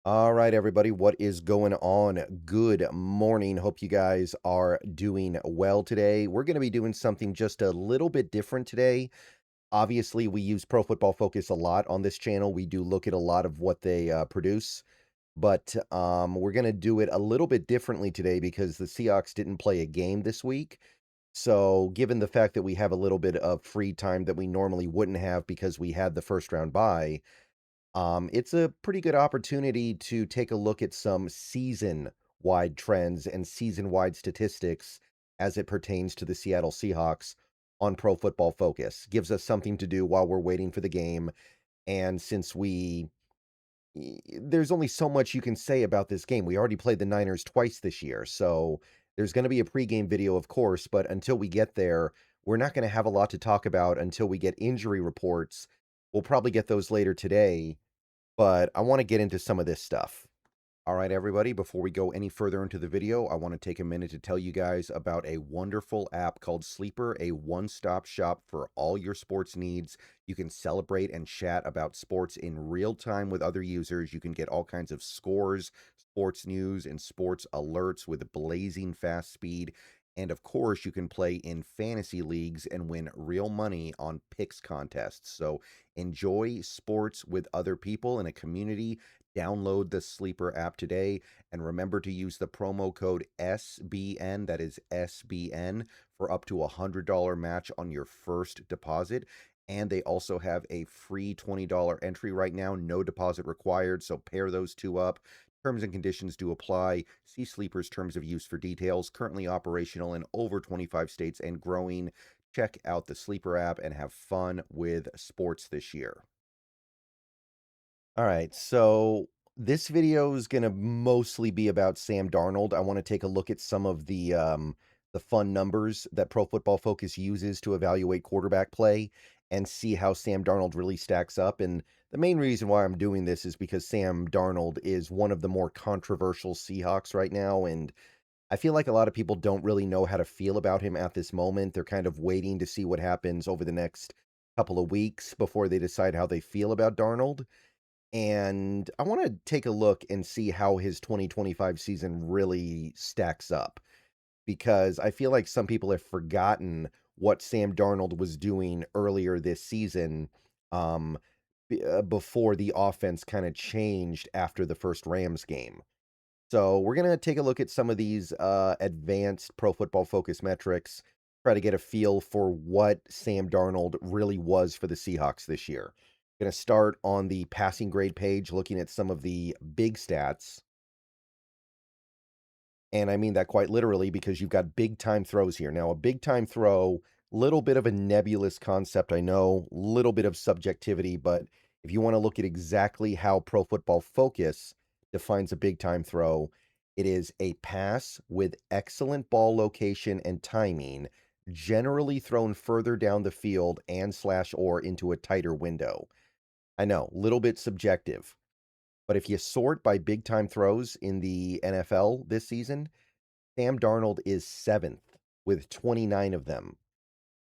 All right, everybody, what is going on? Good morning. Hope you guys are doing well today. We're going to be doing something just a little bit different today. Obviously, we use Pro Football Focus a lot on this channel. We do look at a lot of what they produce, but we're going to do it a little bit differently today because the Seahawks didn't play a game this week. So, given the fact that we have a little bit of free time that we normally wouldn't have because we had the first round bye, it's a pretty good opportunity to take a look at some season-wide trends and season-wide statistics as it pertains to the Seattle Seahawks on Pro Football Focus. Gives us something to do while we're waiting for the game, and since there's only so much you can say about this game. We already played the Niners twice this year, so there's gonna be a pregame video, of course, but until we get there, we're not gonna have a lot to talk about until we get injury reports. We'll probably get those later today, but I want to get into some of this stuff. All right, everybody, before we go any further into the video, I want to take a minute to tell you guys about a wonderful app called Sleeper, a one-stop shop for all your sports needs. You can celebrate and chat about sports in real time with other users. You can get all kinds of scores, sports news, and sports alerts with blazing fast speed. And of course, you can play in fantasy leagues and win real money on picks contests. So enjoy sports with other people in a community. Download the Sleeper app today and remember to use the promo code SBN, that is SBN, for up to $100 match on your first deposit. And they also have a free $20 entry right now, no deposit required. So pair those two up. Terms and conditions do apply. See Sleeper's terms of use for details. Currently operational in over 25 states and growing. Check out the Sleeper app and have fun with sports this year. All right, so this video is gonna mostly be about Sam Darnold. I want to take a look at some of the fun numbers that Pro Football Focus uses to evaluate quarterback play and see how Sam Darnold really stacks up. And the main reason why I'm doing this is because Sam Darnold is one of the more controversial Seahawks right now, and I feel like a lot of people don't really know how to feel about him at this moment. They're kind of waiting to see what happens over the next couple of weeks before they decide how they feel about Darnold. And I want to take a look and see how his 2025 season really stacks up because I feel like some people have forgotten what Sam Darnold was doing earlier this season, um, before the offense kind of changed after the first Rams game. So we're going to take a look at some of these advanced Pro Football Focus metrics, try to get a feel for what Sam Darnold really was for the Seahawks this year. Going to start on the passing grade page, looking at some of the big stats. And I mean that quite literally because you've got big time throws here. Now, a big time throw, little bit of a nebulous concept, I know, little bit of subjectivity, but if you want to look at exactly how Pro Football Focus defines a big time throw, it is a pass with excellent ball location and timing, generally thrown further down the field and slash or into a tighter window. I know, little bit subjective. But if you sort by big time throws in the NFL this season, Sam Darnold is 7th with 29 of them,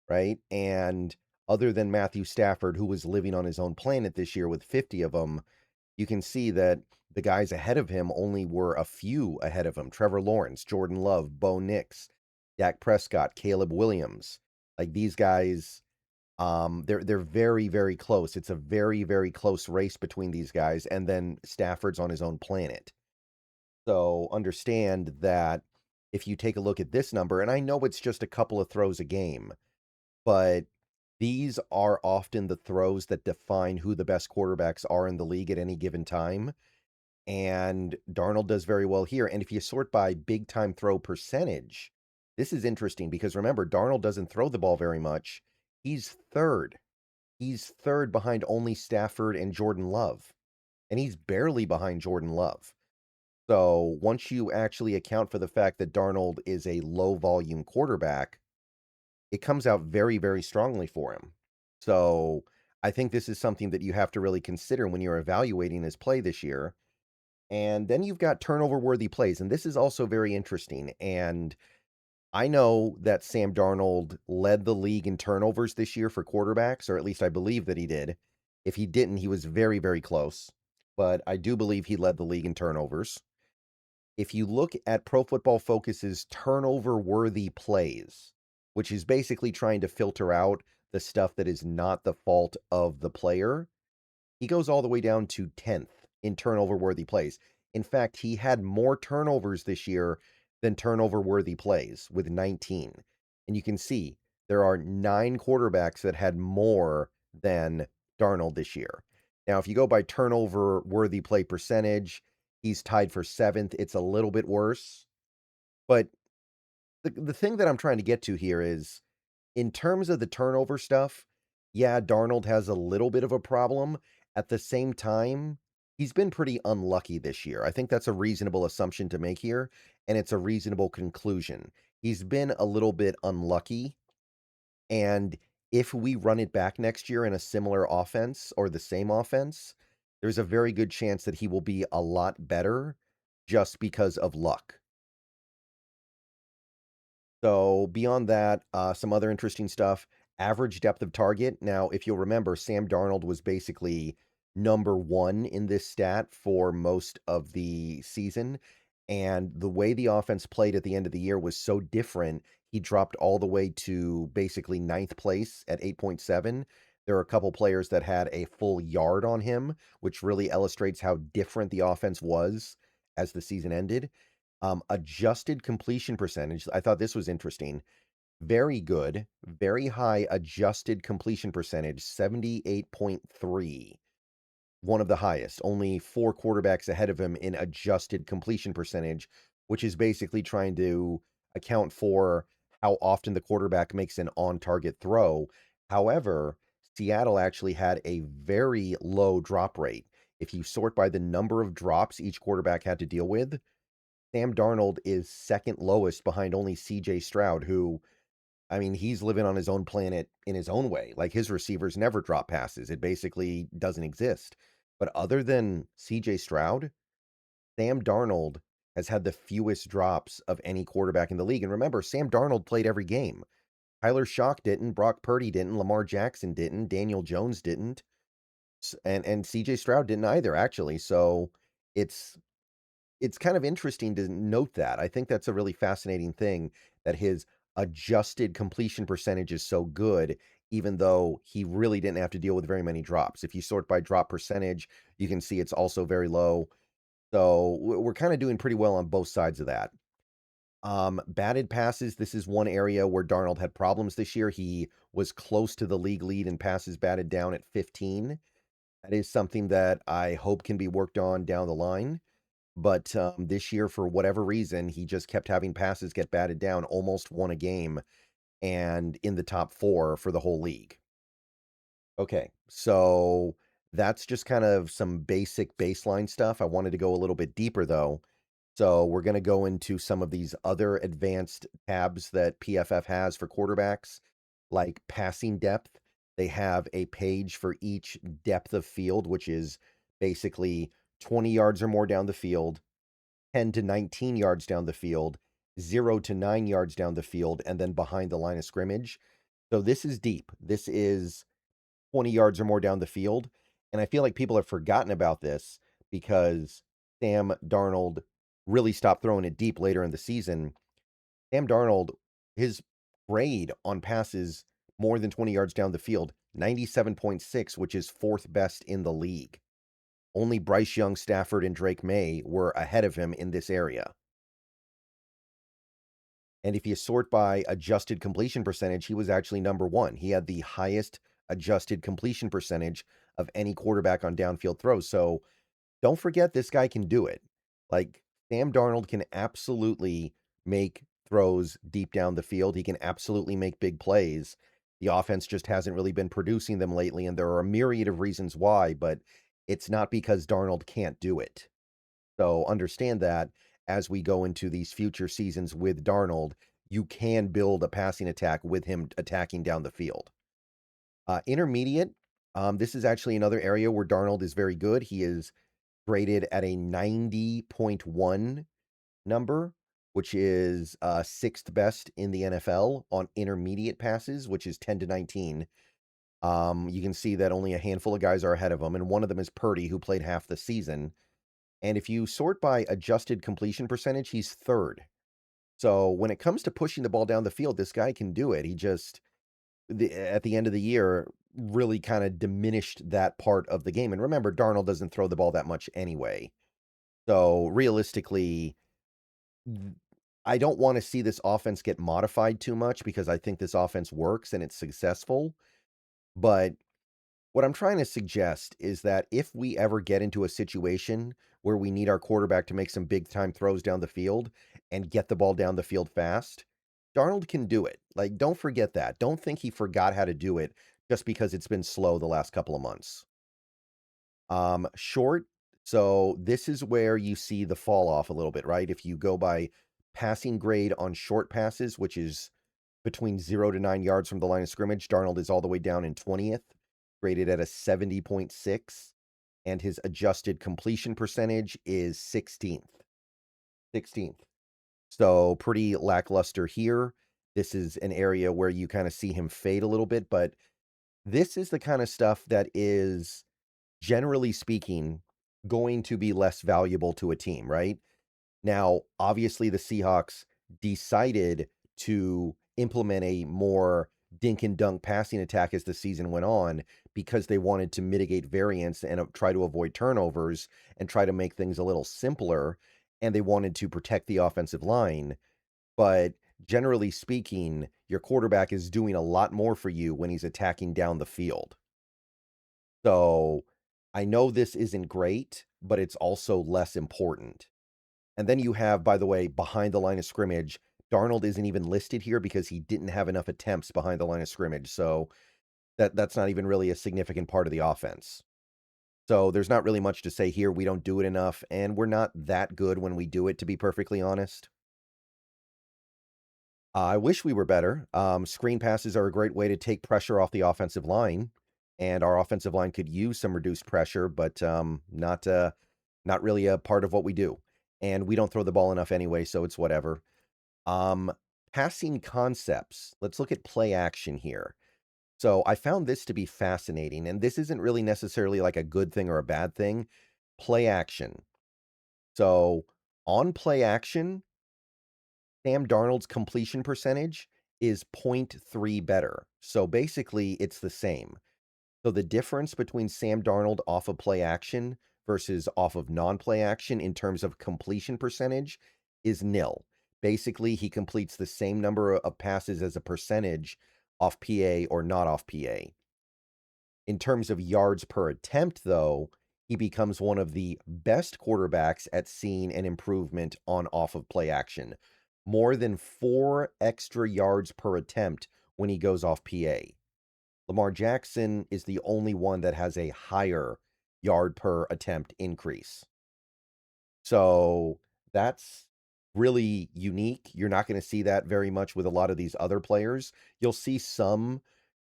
right? And other than Matthew Stafford, who was living on his own planet this year with 50 of them, you can see that the guys ahead of him only were a few ahead of him. Trevor Lawrence, Jordan Love, Bo Nix, Dak Prescott, Caleb Williams. Like these guys, they're very, very close. It's a very, very close race between these guys, and then Stafford's on his own planet. So understand that if you take a look at this number, and I know it's just a couple of throws a game, but these are often the throws that define who the best quarterbacks are in the league at any given time. And Darnold does very well here. And if you sort by big time throw percentage, this is interesting because remember, Darnold doesn't throw the ball very much. He's third. He's third behind only Stafford and Jordan Love. And he's barely behind Jordan Love. So once you actually account for the fact that Darnold is a low volume quarterback, it comes out very, very strongly for him. So I think this is something that you have to really consider when you're evaluating his play this year. And then you've got turnover worthy plays. And this is also very interesting. And I know that Sam Darnold led the league in turnovers this year for quarterbacks, or at least I believe that he did. If he didn't, he was very, very close. but I do believe he led the league in turnovers. If you look at Pro Football Focus's turnover-worthy plays, which is basically trying to filter out the stuff that is not the fault of the player, he goes all the way down to 10th in turnover-worthy plays. In fact, he had more turnovers this year than turnover-worthy plays with 19. And you can see there are 9 quarterbacks that had more than Darnold this year. Now, if you go by turnover-worthy play percentage, he's tied for 7th. It's a little bit worse. But the thing that I'm trying to get to here is, in terms of the turnover stuff, yeah, Darnold has a little bit of a problem. At the same time, he's been pretty unlucky this year. I think that's a reasonable assumption to make here, and it's a reasonable conclusion. He's been a little bit unlucky, and if we run it back next year in a similar offense or the same offense, there's a very good chance that he will be a lot better just because of luck. So beyond that, some other interesting stuff. Average depth of target. Now, if you'll remember, Sam Darnold was basically number one in this stat for most of the season. And the way the offense played at the end of the year was so different. He dropped all the way to basically ninth place at 8.7. There are a couple players that had a full yard on him, which really illustrates how different the offense was as the season ended. Adjusted completion percentage. I thought this was interesting. Very good, very high adjusted completion percentage, 78.3. One of the highest. Only 4 quarterbacks ahead of him in adjusted completion percentage, which is basically trying to account for how often the quarterback makes an on-target throw. However, Seattle actually had a very low drop rate. If you sort by the number of drops each quarterback had to deal with, Sam Darnold is second lowest behind only CJ Stroud, who, I mean, he's living on his own planet in his own way. Like, his receivers never drop passes. It basically doesn't exist. But other than CJ Stroud, Sam Darnold has had the fewest drops of any quarterback in the league. And remember, Sam Darnold played every game. Tyler Shock didn't, Brock Purdy didn't, Lamar Jackson didn't, Daniel Jones didn't, and CJ Stroud didn't either, actually. So it's it's kind of interesting to note that. I think that's a really fascinating thing, that his adjusted completion percentage is so good, even though he really didn't have to deal with very many drops. If you sort by drop percentage, you can see it's also very low. So we're kind of doing pretty well on both sides of that. Batted passes, this is one area where Darnold had problems this year. He was close to the league lead in passes batted down at 15. That is something that I hope can be worked on down the line. But this year, for whatever reason, he just kept having passes get batted down, almost won a game, and in the top 4 for the whole league. Okay, so that's just kind of some basic baseline stuff. I wanted to go a little bit deeper, though. So we're going to go into some of these other advanced tabs that PFF has for quarterbacks, like passing depth. They have a page for each depth of field, which is basically 20 yards or more down the field, 10 to 19 yards down the field, 0 to 9 yards down the field, and then behind the line of scrimmage. So this is deep. This is 20 yards or more down the field. And I feel like people have forgotten about this because Sam Darnold really stopped throwing it deep later in the season. Sam Darnold, his grade on passes more than 20 yards down the field, 97.6, which is 4th best in the league. Only Bryce Young, Stafford, and Drake May were ahead of him in this area. And if you sort by adjusted completion percentage, he was actually number 1. He had the highest adjusted completion percentage of any quarterback on downfield throws. So don't forget, this guy can do it. Like, Sam Darnold can absolutely make throws deep down the field. He can absolutely make big plays. The offense just hasn't really been producing them lately, and there are a myriad of reasons why, but it's not because Darnold can't do it. So understand that as we go into these future seasons with Darnold, you can build a passing attack with him attacking down the field. Intermediate, this is actually another area where Darnold is very good. He is graded at a 90.1 number, which is 6th best in the NFL on intermediate passes, which is 10 to 19. You can see that only a handful of guys are ahead of him, and one of them is Purdy, who played half the season. And if you sort by adjusted completion percentage, he's third. So when it comes to pushing the ball down the field, this guy can do it. He just, at the end of the year, really kind of diminished that part of the game. And remember, Darnold doesn't throw the ball that much anyway. So realistically, I don't want to see this offense get modified too much because I think this offense works and it's successful. But what I'm trying to suggest is that if we ever get into a situation where we need our quarterback to make some big time throws down the field and get the ball down the field fast, Darnold can do it. Like, don't forget that. Don't think he forgot how to do it just because it's been slow the last couple of months. Short. So this is where you see the fall off a little bit, right? If you go by passing grade on short passes, which is between 0 to 9 yards from the line of scrimmage, Darnold is all the way down in 20th, graded at a 70.6, and his adjusted completion percentage is 16th. 16th. So pretty lackluster here. This is an area where you kind of see him fade a little bit, but this is the kind of stuff that is, generally speaking, going to be less valuable to a team, right? Now, obviously, the Seahawks decided to implement a more dink and dunk passing attack as the season went on because they wanted to mitigate variance and try to avoid turnovers and try to make things a little simpler. And they wanted to protect the offensive line. But generally speaking, your quarterback is doing a lot more for you when he's attacking down the field. So I know this isn't great, but it's also less important. And then you have, by the way, behind the line of scrimmage, Darnold isn't even listed here because he didn't have enough attempts behind the line of scrimmage. So that's not even really a significant part of the offense. So there's not really much to say here. We don't do it enough, and we're not that good when we do it, to be perfectly honest. I wish we were better. Screen passes are a great way to take pressure off the offensive line, and our offensive line could use some reduced pressure, but not really a part of what we do. And we don't throw the ball enough anyway, so it's whatever. Um, Passing concepts. Let's look at play action here. So I found this to be fascinating, and this isn't really necessarily like a good thing or a bad thing. Play action. So on play action, Sam Darnold's completion percentage is 0.3 better. So basically, it's the same. So the difference between Sam Darnold off of play action versus off of non-play action in terms of completion percentage is nil. Basically, he completes the same number of passes as a percentage off PA or not off PA. In terms of yards per attempt, though, he becomes one of the best quarterbacks at seeing an improvement on off of play action. More than 4 extra yards per attempt when he goes off PA. Lamar Jackson is the only one that has a higher yard per attempt increase. So that's really unique. You're not going to see that very much with a lot of these other players. You'll see some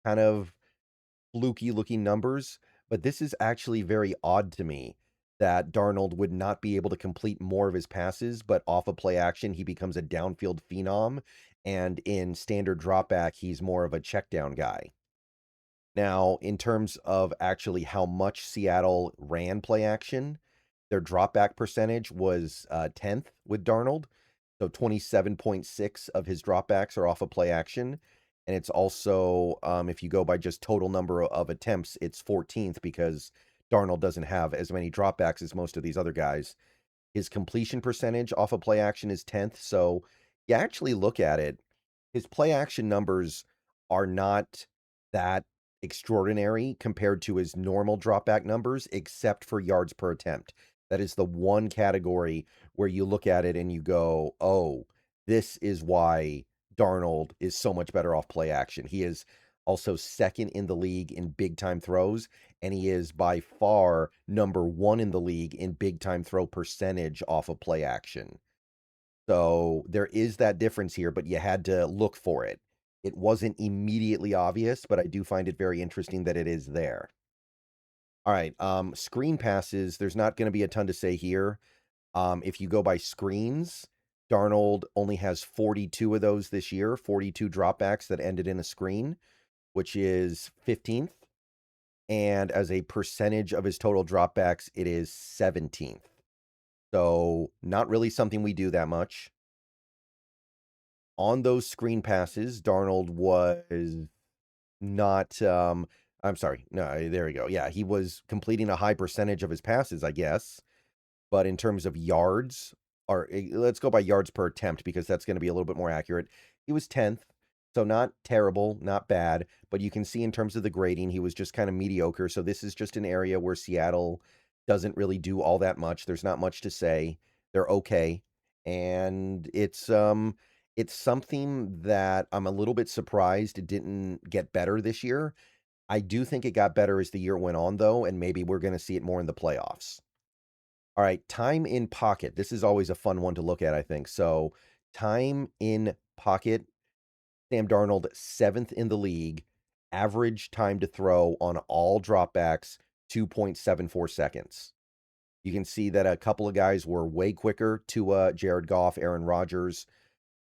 kind of fluky looking numbers, but this is actually very odd to me that Darnold would not be able to complete more of his passes, but off of play action, he becomes a downfield phenom. And in standard dropback, he's more of a check down guy. Now, in terms of actually how much Seattle ran play action, their dropback percentage was 10th with Darnold. So 27.6 of his dropbacks are off of play action. And it's also, if you go by just total number of attempts, it's 14th because Darnold doesn't have as many dropbacks as most of these other guys. His completion percentage off of play action is 10th. So you actually look at it, his play action numbers are not that extraordinary compared to his normal dropback numbers, except for yards per attempt. That is the one category where you look at it and you go, oh, this is why Darnold is so much better off play action. He is also second in the league in big time throws, and he is by far number 1 in the league in big time throw percentage off of play action. So there is that difference here, but you had to look for it. It wasn't immediately obvious, but I do find it very interesting that it is there. All right, screen passes, there's not going to be a ton to say here. If you go by screens, Darnold only has 42 of those this year, 42 dropbacks that ended in a screen, which is 15th. And as a percentage of his total dropbacks, it is 17th. So not really something we do that much. On those screen passes, Darnold was not, I'm sorry. No, there we go. Yeah, he was completing a high percentage of his passes, I guess. But in terms of yards, or let's go by yards per attempt because that's going to be a little bit more accurate. He was 10th, so not terrible, not bad, but you can see in terms of the grading, he was just kind of mediocre. So this is just an area where Seattle doesn't really do all that much. There's not much to say. They're okay, and it's something that I'm a little bit surprised it didn't get better this year. I do think it got better as the year went on, though, and maybe we're going to see it more in the playoffs. All right, time in pocket. This is always a fun one to look at, I think. So, time in pocket, Sam Darnold, 7th in the league. Average time to throw on all dropbacks, 2.74 seconds. You can see that a couple of guys were way quicker. Tua, Jared Goff, Aaron Rodgers.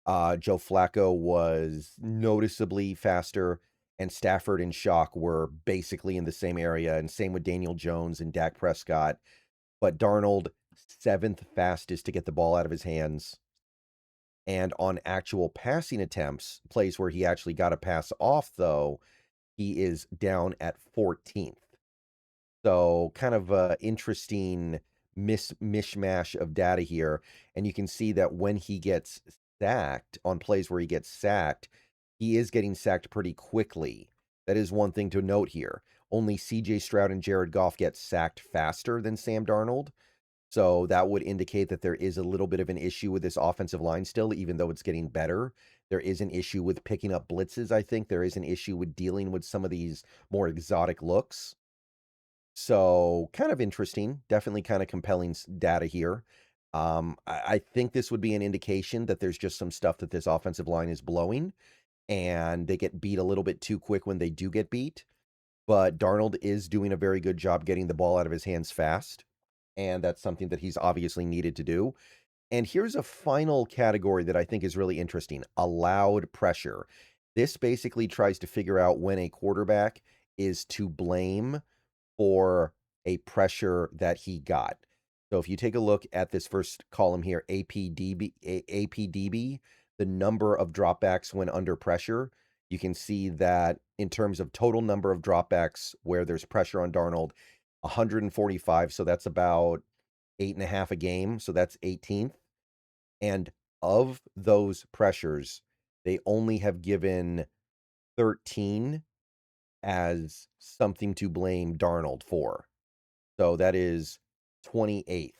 Joe Flacco was noticeably faster, and Stafford and Shock were basically in the same area, and same with Daniel Jones and Dak Prescott. But Darnold, 7th fastest to get the ball out of his hands. And on actual passing attempts, plays where he actually got a pass off, though, he is down at 14th. So kind of a interesting mishmash of data here. And you can see that when he gets sacked, on plays where he gets sacked, he is getting sacked pretty quickly. That is one thing to note here. Only CJ Stroud and Jared Goff get sacked faster than Sam Darnold. So that would indicate that there is a little bit of an issue with this offensive line still, even though it's getting better. There is an issue with picking up blitzes, I think. There is an issue with dealing with some of these more exotic looks. So kind of interesting, definitely kind of compelling data here. I think this would be an indication that there's just some stuff that this offensive line is blowing, and they get beat a little bit too quick when they do get beat. But Darnold is doing a very good job getting the ball out of his hands fast, and that's something that he's obviously needed to do. And here's a final category that I think is really interesting: allowed pressure. This basically tries to figure out when a quarterback is to blame for a pressure that he got. So if you take a look at this first column here, APDB, the number of dropbacks when under pressure, you can see that in terms of total number of dropbacks where there's pressure on Darnold, 145. So that's about 8.5 a game. So that's 18th. And of those pressures, they only have given 13 as something to blame Darnold for. So that is 28th.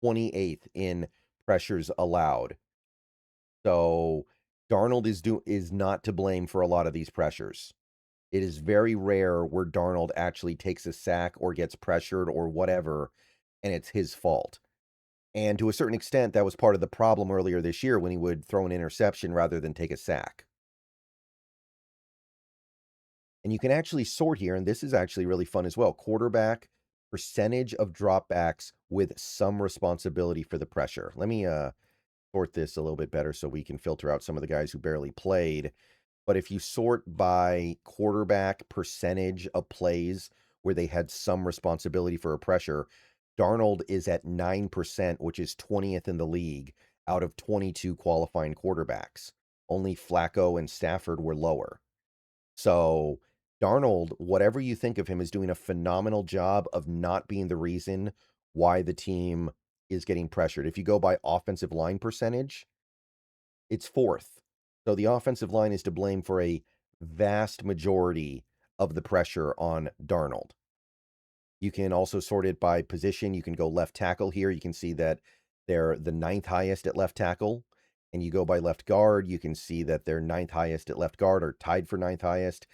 28th in pressures allowed. So Darnold is not to blame for a lot of these pressures. It is very rare where Darnold actually takes a sack or gets pressured or whatever, and it's his fault. And to a certain extent, that was part of the problem earlier this year when he would throw an interception rather than take a sack. And you can actually sort here, and this is actually really fun as well. Quarterback, percentage of dropbacks with some responsibility for the pressure. Let me sort this a little bit better so we can filter out some of the guys who barely played. But if you sort by quarterback percentage of plays where they had some responsibility for a pressure, Darnold is at 9%, which is 20th in the league out of 22 qualifying quarterbacks. Only Flacco and Stafford were lower. So Darnold, whatever you think of him, is doing a phenomenal job of not being the reason why the team is getting pressured. If you go by offensive line percentage, it's 4th. So the offensive line is to blame for a vast majority of the pressure on Darnold. You can also sort it by position. You can go left tackle here. You can see that they're the 9th highest at left tackle. And you go by left guard, you can see that they're 9th highest at left guard, or tied for 9th highest.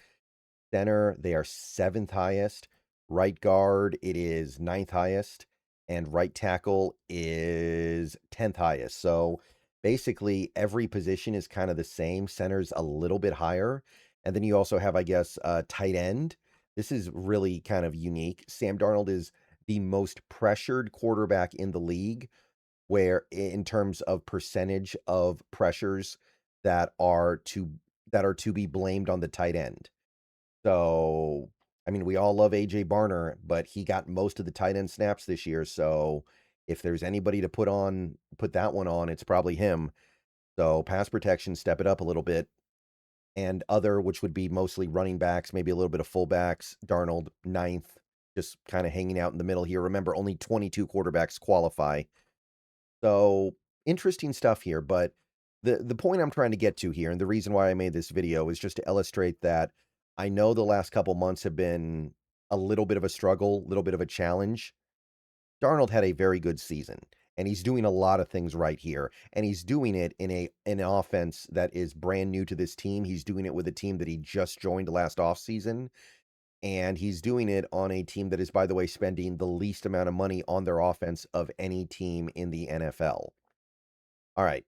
Center, they are 7th highest. Right guard, it is 9th highest. And right tackle is 10th highest. So basically, every position is kind of the same. Center's a little bit higher. And then you also have, I guess, tight end. This is really kind of unique. Sam Darnold is the most pressured quarterback in the league, where in terms of percentage of pressures that are to be blamed on the tight end. So I mean, we all love AJ Barner, but he got most of the tight end snaps this year. So if there's anybody to put that one on, it's probably him. So pass protection, step it up a little bit. And other, which would be mostly running backs, maybe a little bit of fullbacks. Darnold, ninth, just kind of hanging out in the middle here. Remember, only 22 quarterbacks qualify. So interesting stuff here. But the point I'm trying to get to here, and the reason why I made this video is just to illustrate that I know the last couple months have been a little bit of a struggle, a little bit of a challenge. Darnold had a very good season, and he's doing a lot of things right here, and he's doing it in an offense that is brand new to this team. He's doing it with a team that he just joined last offseason, and he's doing it on a team that is, by the way, spending the least amount of money on their offense of any team in the NFL. All right.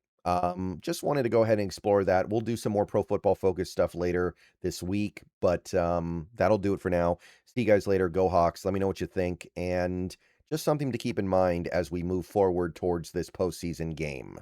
Just wanted to go ahead and explore that. We'll do some more pro football focused stuff later this week, but that'll do it for now. See you guys later. Go Hawks. Let me know what you think, and just something to keep in mind as we move forward towards this postseason game.